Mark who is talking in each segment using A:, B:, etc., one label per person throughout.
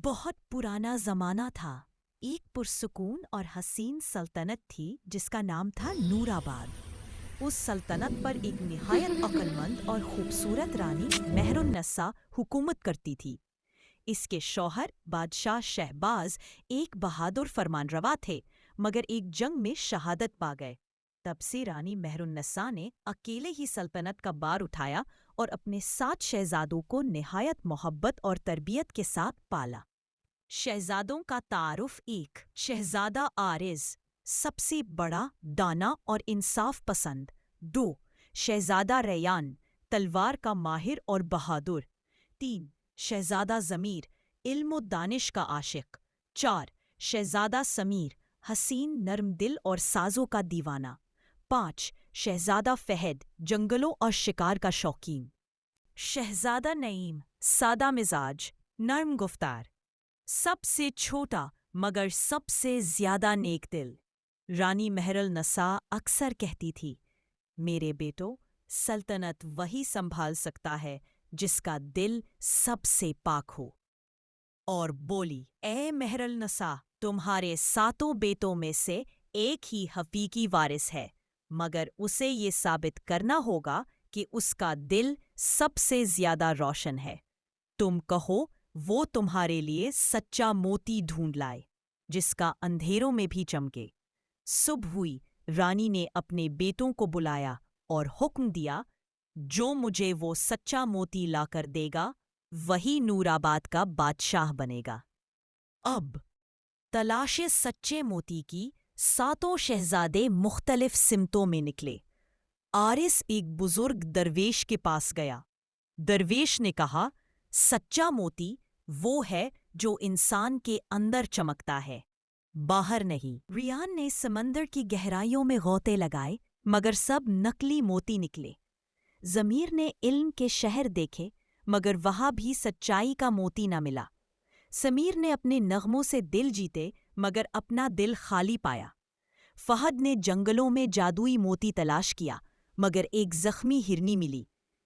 A: بہت پرانا زمانہ تھا۔ ایک پرسکون اور حسین سلطنت تھی جس کا نام تھا نور آباد۔ اس سلطنت پر ایک نہایت عقلمند اور خوبصورت رانی مہر النساء حکومت کرتی تھی۔ اس کے شوہر بادشاہ شہباز ایک بہادر فرمانروا تھے، مگر ایک جنگ میں شہادت پا گئے۔ تب سے رانی مہر النساء نے اکیلے ہی سلطنت کا بار اٹھایا اور اپنے 7 شہزادوں کو نہایت محبت اور تربیت کے ساتھ پالا۔ شہزادوں کا تعارف: 1 شہزادہ عارض، سب سے بڑا، دانا اور انصاف پسند۔ 2 شہزادہ ریان، تلوار کا ماہر اور بہادر۔ 3 شہزادہ ضمیر، علم و دانش کا عاشق۔ 4 شہزادہ سمیر، حسین، نرم دل اور سازوں کا دیوانہ۔ 5 شہزادہ فہد، جنگلوں اور شکار کا شوقین۔ شہزادہ نعیم، سادہ مزاج، نرم گفتار۔ سب سے چھوٹا مگر سب سے زیادہ نیک دل۔ رانی مہر النساء اکثر کہتی تھی، میرے بیٹو، سلطنت وہی سنبھال سکتا ہے جس کا دل سب سے پاک ہو۔ اور بولی، اے مہر النساء، تمہارے 7 بیٹوں میں سے ایک ہی حقیقی وارث ہے، مگر اسے یہ ثابت کرنا ہوگا کہ اس کا دل سب سے زیادہ روشن ہے۔ تم کہو وہ تمہارے لیے سچا موتی ڈھونڈ لائے جس کا اندھیروں میں بھی چمکے۔ صبح ہوئی، رانی نے اپنے بیٹوں کو بلایا اور حکم دیا، جو مجھے وہ سچا موتی لا کر دے گا وہی نور آباد کا بادشاہ بنے گا۔ اب تلاش سچے موتی کی 7 شہزادے مختلف سمتوں میں نکلے۔ عارث ایک بزرگ درویش کے پاس گیا۔ درویش نے کہا، سچا موتی وہ ہے جو انسان کے اندر چمکتا ہے، باہر نہیں۔ ریان نے سمندر کی گہرائیوں میں غوطے لگائے، مگر سب نکلی موتی نکلے۔ ضمیر نے علم کے شہر دیکھے، مگر وہاں بھی سچائی کا موتی نہ ملا۔ سمیر نے اپنے نغموں سے دل جیتے، مگر اپنا دل خالی پایا۔ فہد نے جنگلوں میں جادوئی موتی تلاش کیا، مگر ایک زخمی ہرنی ملی۔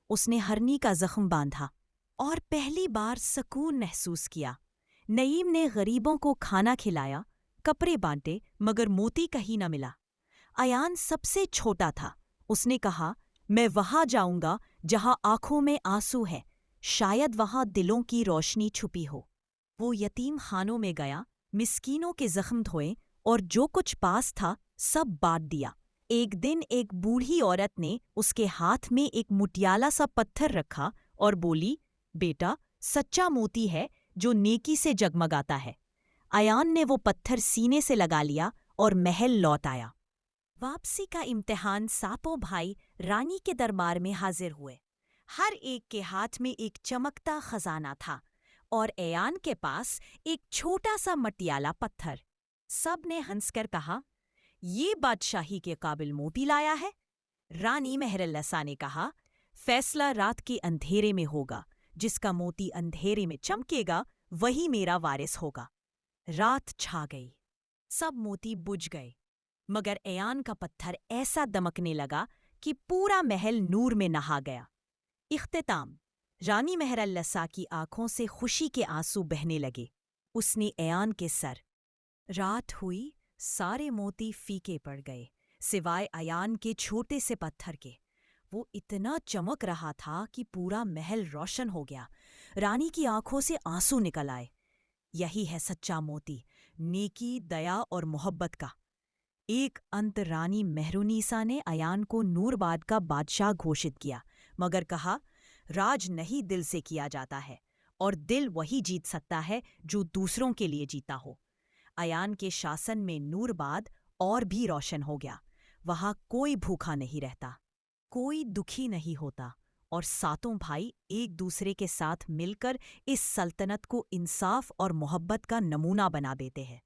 A: اس نے ہرنی کا زخم باندھا اور پہلی بار سکون محسوس کیا۔ نعیم نے غریبوں کو کھانا کھلایا، کپڑے بانٹے، مگر موتی کہیں نہ ملا۔ ایان سب سے چھوٹا تھا۔ اس نے کہا، میں وہاں جاؤں گا جہاں آنکھوں میں آنسو ہے، شاید وہاں دلوں کی روشنی چھپی ہو۔ وہ یتیم خانوں میں گیا، مسکینوں کے زخم دھوئے اور جو کچھ پاس تھا سب بانٹ دیا۔ ایک دن ایک بوڑھی عورت نے اس کے ہاتھ میں ایک مٹیالہ سا پتھر رکھا اور بولی، بیٹا، سچا موتی ہے جو نیکی سے جگمگاتا ہے۔ ایان نے وہ پتھر سینے سے لگا لیا اور محل لوٹ آیا۔ واپسی کا امتحان 7 بھائی رانی کے دربار میں حاضر ہوئے۔ ہر ایک کے ہاتھ میں ایک چمکتا خزانہ تھا اور ایان کے پاس ایک چھوٹا سا مٹیالہ پتھر۔ سب نے ہنس کر کہا، یہ بادشاہی کے قابل موتی لایا ہے۔ رانی مہر النساء نے کہا، فیصلہ رات کے اندھیرے میں ہوگا، جس کا موتی اندھیرے میں چمکے گا وہی میرا وارث ہوگا۔ رات چھا گئی، سب موتی بجھ گئے، مگر ایان کا پتھر ایسا دمکنے لگا کہ پورا محل نور میں نہا گیا۔ اختتام: رانی مہر النساء کی آنکھوں سے خوشی کے آنسو بہنے لگے۔ اس نے ایان کے سر۔ رات ہوئی، سارے موتی فیکے پڑ گئے، سوائے ایان کے چھوٹے سے پتھر کے۔ وہ اتنا چمک رہا تھا کہ پورا محل روشن ہو گیا۔ رانی کی آنکھوں سے آنسو نکل آئے۔ یہی ہے سچا موتی، نیکی، دیا اور محبت کا۔ ایک انت رانی مہر النساء نے ایان کو نور آباد کا بادشاہ گھوشت کیا، مگر کہا، راج نہیں دل سے کیا جاتا ہے، اور دل وہی جیت سکتا ہے جو دوسروں کے لیے جیتا ہو۔ ایان کے شاسن میں نور آباد اور بھی روشن ہو گیا۔ وہاں کوئی بھوکا نہیں رہتا، کوئی دکھی نہیں ہوتا، اور 7 بھائی ایک دوسرے کے ساتھ مل کر اس سلطنت کو انصاف اور محبت کا نمونہ بنا دیتے ہیں۔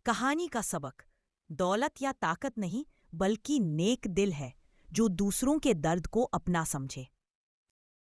A: کہانی کا سبق: دولت یا طاقت نہیں، بلکہ نیک دل ہے جو دوسروں کے درد کو اپنا سمجھے۔